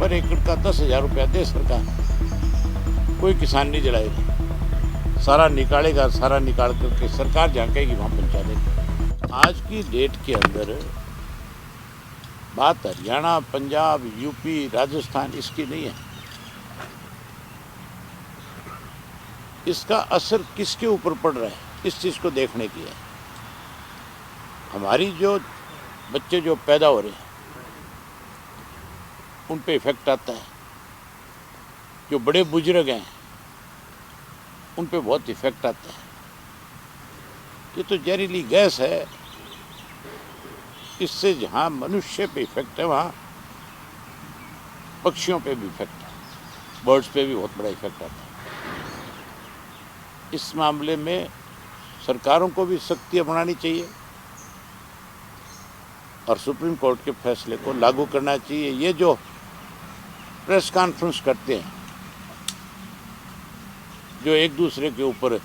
पर एकड़ का 10,000 रुपया दे सरकार, कोई किसान नहीं जलाएगा। सारा निकालेगा, सारा निकाल करके सरकार जहाँ कहेगी वहाँ पहुँचा देगी। आज की डेट के अंदर बात हरियाणा, पंजाब, यूपी, राजस्थान इसकी नहीं है। इसका असर किसके ऊपर पड़ रहा है, इस चीज़ को देखने की है। हमारी जो बच्चे जो पैदा हो रहे हैं उन पे इफेक्ट आता है, जो बड़े बुजुर्ग हैं उन पे बहुत इफेक्ट आता है। ये तो जहरीली गैस है, इससे जहाँ मनुष्य पे इफेक्ट है वहाँ पक्षियों पे भी इफेक्ट है, बर्ड्स पे भी बहुत बड़ा इफेक्ट आता है। इस मामले में सरकारों को भी सख्तियाँ बनानी चाहिए और सुप्रीम कोर्ट के फैसले को लागू करना चाहिए। ये जो प्रेस कॉन्फ्रेंस करते हैं, जो एक दूसरे के ऊपर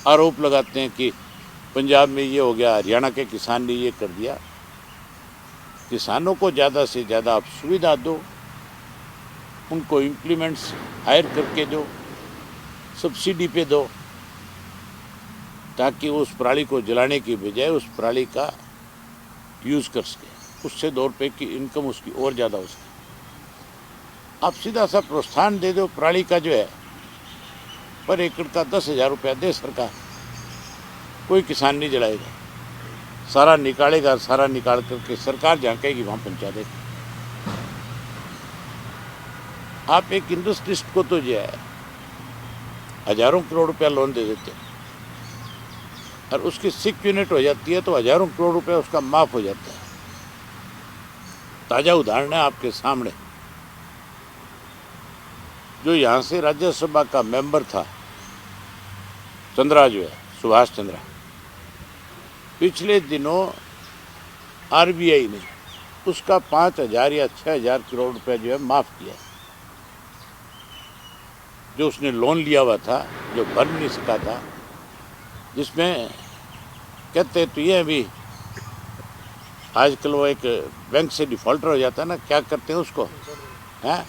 आरोप लगाते हैं कि पंजाब में ये हो गया, हरियाणा के किसान ने ये कर दिया, किसानों को ज़्यादा से ज़्यादा आप सुविधा दो, उनको इम्प्लीमेंट्स हायर करके दो, सब्सिडी पे दो, ताकि उस पराली को जलाने की बजाय उस पराली का यूज़ कर सके, उससे 2 रुपये की इनकम उसकी और ज़्यादा हो सके। आप सीधा सा प्रोत्साहन दे दो, पराली का जो है पर एकड़ का 10,000 रुपया दे सरकार, कोई किसान नहीं जलाएगा। सारा निकालेगा, सारा निकाल करके सरकार जहाँ कहेगी वहाँ पहुँचा देगी। आप एक इंडस्ट्रिस्ट को तो जो है हजारों करोड़ रुपया लोन दे देते हैं और उसकी 6 यूनिट हो जाती है तो हजारों करोड़ रुपया उसका माफ हो जाता है। ताज़ा उदाहरण है आपके सामने। जो यहाँ से राज्यसभा का मेंबर था चंद्रा, जो है सुभाष चंद्रा, पिछले दिनों आरबीआई ने उसका 5,000 या 6,000 करोड़ रुपया जो है माफ़ किया। जो उसने लोन लिया हुआ था, जो भर नहीं सका था, जिसमें कहते तो ये अभी आजकल वो एक बैंक से डिफ़ॉल्टर हो जाता है ना, क्या करते हैं उसको, हैं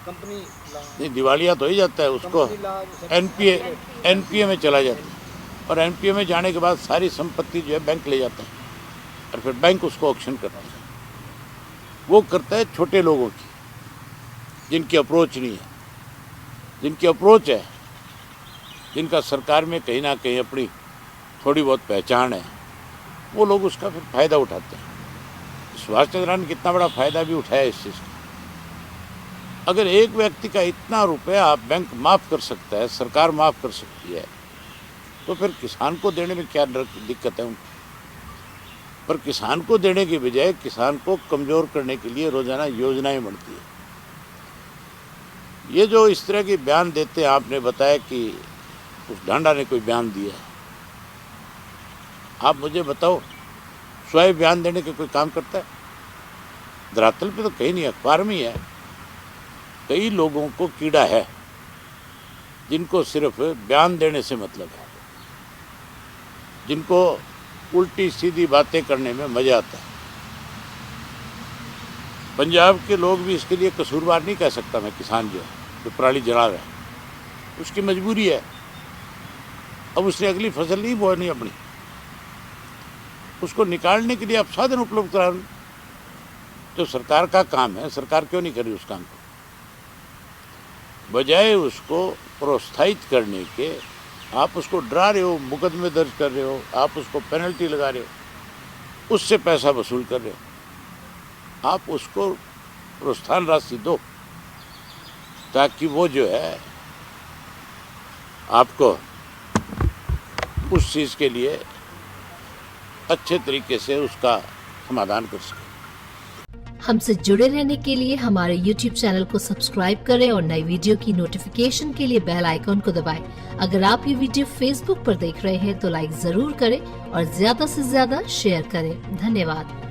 नहीं, दिवालिया तो ही जाता है, उसको एनपीए में चला जाता है और एनपीए में जाने के बाद सारी संपत्ति जो है बैंक ले जाता है और फिर बैंक उसको ऑक्शन करता है। वो करता है छोटे लोगों की, जिनकी अप्रोच नहीं है, जिनकी अप्रोच है, जिनका सरकार में कहीं ना कहीं अपनी थोड़ी बहुत पहचान है, वो लोग उसका फिर फ़ायदा उठाते हैं। सुभाष चंद्रा ने कितना बड़ा फ़ायदा भी उठाया इस चीज़ का। अगर एक व्यक्ति का इतना रुपया आप बैंक माफ़ कर सकता है, सरकार माफ़ कर सकती है, तो फिर किसान को देने में क्या दिक्कत है उनको? पर किसान को देने की बजाय किसान को कमज़ोर करने के लिए रोज़ाना योजनाएं बनती है। ये जो इस तरह के बयान देते हैं, आपने बताया कि उस ढांडा ने कोई बयान दिया, आप मुझे बताओ स्वयं बयान देने के कोई काम करता है? धरातल पे तो कहीं नहीं, अखबार में ही है। कई लोगों को कीड़ा है जिनको सिर्फ बयान देने से मतलब है, जिनको उल्टी सीधी बातें करने में मज़ा आता है। पंजाब के लोग भी इसके लिए कसूरवार नहीं कह सकता मैं, किसान जो पराली जला रहा है, उसकी मजबूरी है। अब उसने अगली फसल नहीं बोनी अपनी, उसको निकालने के लिए आप साधन उपलब्ध करा रहे। जो सरकार का काम है, सरकार क्यों नहीं कर रही उस काम को? बजाय उसको प्रोत्साहित करने के आप उसको डरा रहे हो, मुकदमे दर्ज कर रहे हो, आप उसको पेनल्टी लगा रहे हो, उससे पैसा वसूल कर रहे हो। आप उसको प्रोत्साहन राशि दो ताकि वो जो है आपको उस चीज़ के लिए अच्छे तरीके से उसका समाधान कर सके। हमसे जुड़े रहने के लिए हमारे YouTube चैनल को सब्सक्राइब करें और नई वीडियो की नोटिफिकेशन के लिए बेल आइकॉन को दबाएं। अगर आप ये वीडियो Facebook पर देख रहे हैं तो लाइक जरूर करें और ज्यादा से ज्यादा शेयर करें। धन्यवाद।